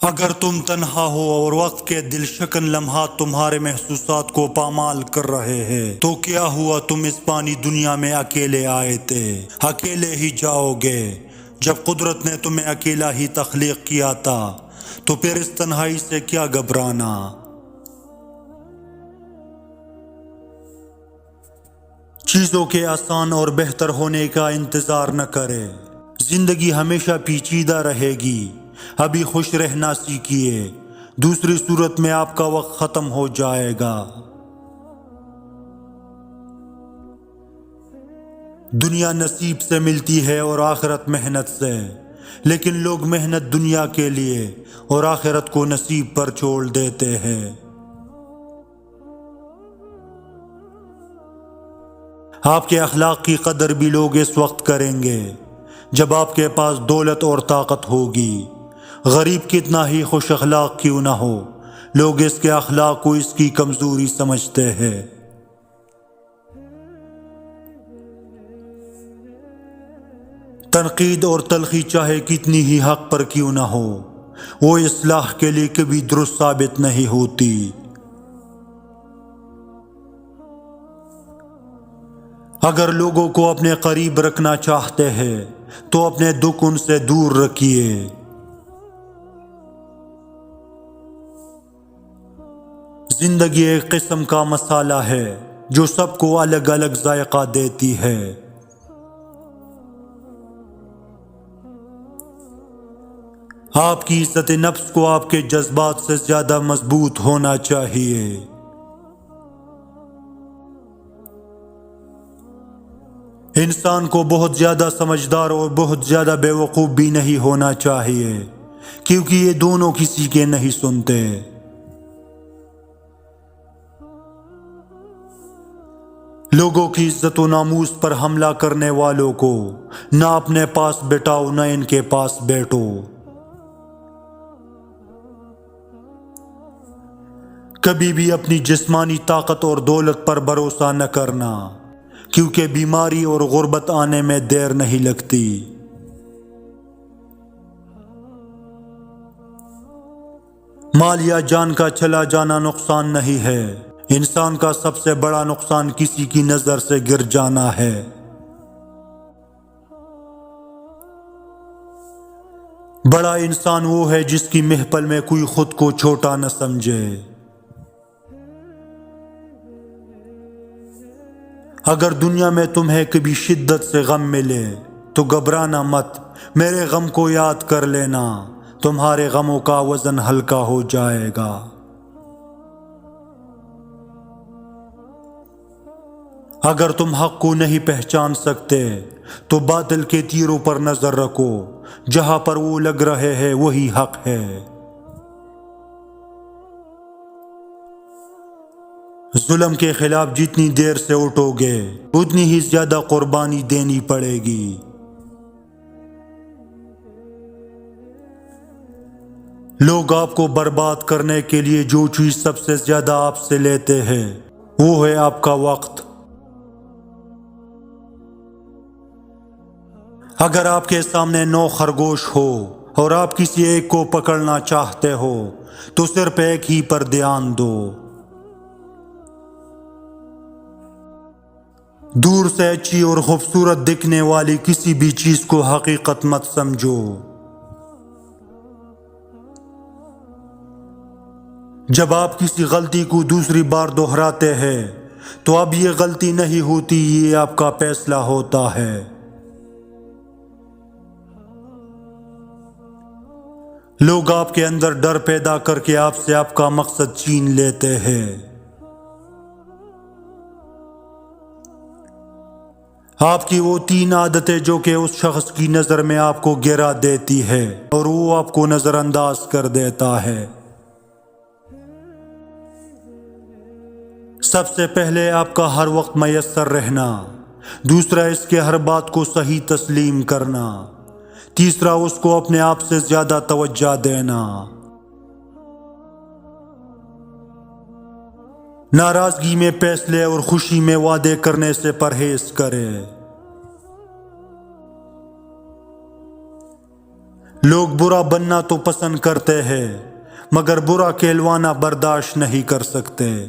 اگر تم تنہا ہو اور وقت کے دل شکن لمحات تمہارے محسوسات کو پامال کر رہے ہیں تو کیا ہوا تم اس پانی دنیا میں اکیلے آئے تھے، اکیلے ہی جاؤ گے۔ جب قدرت نے تمہیں اکیلا ہی تخلیق کیا تھا تو پھر اس تنہائی سے کیا گھبرانا۔ چیزوں کے آسان اور بہتر ہونے کا انتظار نہ کرے، زندگی ہمیشہ پیچیدہ رہے گی۔ ابھی خوش رہنا سیکھیے، دوسری صورت میں آپ کا وقت ختم ہو جائے گا۔ دنیا نصیب سے ملتی ہے اور آخرت محنت سے، لیکن لوگ محنت دنیا کے لیے اور آخرت کو نصیب پر چھوڑ دیتے ہیں۔ آپ کے اخلاق کی قدر بھی لوگ اس وقت کریں گے جب آپ کے پاس دولت اور طاقت ہوگی۔ غریب کتنا ہی خوش اخلاق کیوں نہ ہو، لوگ اس کے اخلاق کو اس کی کمزوری سمجھتے ہیں۔ تنقید اور تلخی چاہے کتنی ہی حق پر کیوں نہ ہو، وہ اصلاح کے لیے کبھی درست ثابت نہیں ہوتی۔ اگر لوگوں کو اپنے قریب رکھنا چاہتے ہیں تو اپنے دکھ ان سے دور رکھیے۔ زندگی ایک قسم کا مسالہ ہے جو سب کو الگ الگ ذائقہ دیتی ہے۔ آپ کی عزت نفس کو آپ کے جذبات سے زیادہ مضبوط ہونا چاہیے۔ انسان کو بہت زیادہ سمجھدار اور بہت زیادہ بے وقوف بھی نہیں ہونا چاہیے، کیونکہ یہ دونوں کسی کے نہیں سنتے۔ لوگوں کی عزت و ناموس پر حملہ کرنے والوں کو نہ اپنے پاس بٹھاؤ نہ ان کے پاس بیٹھو۔ کبھی بھی اپنی جسمانی طاقت اور دولت پر بھروسہ نہ کرنا، کیونکہ بیماری اور غربت آنے میں دیر نہیں لگتی۔ مال یا جان کا چلا جانا نقصان نہیں ہے، انسان کا سب سے بڑا نقصان کسی کی نظر سے گر جانا ہے۔ بڑا انسان وہ ہے جس کی محفل میں کوئی خود کو چھوٹا نہ سمجھے۔ اگر دنیا میں تمہیں کبھی شدت سے غم ملے تو گھبرانا مت، میرے غم کو یاد کر لینا، تمہارے غموں کا وزن ہلکا ہو جائے گا۔ اگر تم حق کو نہیں پہچان سکتے تو باطل کے تیروں پر نظر رکھو، جہاں پر وہ لگ رہے ہیں وہی حق ہے۔ ظلم کے خلاف جتنی دیر سے اٹھو گے اتنی ہی زیادہ قربانی دینی پڑے گی۔ لوگ آپ کو برباد کرنے کے لیے جو چیز سب سے زیادہ آپ سے لیتے ہیں وہ ہے آپ کا وقت۔ اگر آپ کے سامنے 9 خرگوش ہو اور آپ کسی ایک کو پکڑنا چاہتے ہو تو صرف ایک ہی پر دھیان دو۔ دور سے اچھی اور خوبصورت دکھنے والی کسی بھی چیز کو حقیقت مت سمجھو۔ جب آپ کسی غلطی کو دوسری بار دہراتے ہیں تو اب یہ غلطی نہیں ہوتی، یہ آپ کا فیصلہ ہوتا ہے۔ لوگ آپ کے اندر ڈر پیدا کر کے آپ سے آپ کا مقصد چھین لیتے ہیں۔ آپ کی وہ 3 عادتیں جو کہ اس شخص کی نظر میں آپ کو گرا دیتی ہے اور وہ آپ کو نظر انداز کر دیتا ہے۔ سب سے پہلے آپ کا ہر وقت میسر رہنا، دوسرا اس کے ہر بات کو صحیح تسلیم کرنا، تیسرا اس کو اپنے آپ سے زیادہ توجہ دینا۔ ناراضگی میں فیصلے اور خوشی میں وعدے کرنے سے پرہیز کرے۔ لوگ برا بننا تو پسند کرتے ہیں مگر برا کہلوانا برداشت نہیں کر سکتے۔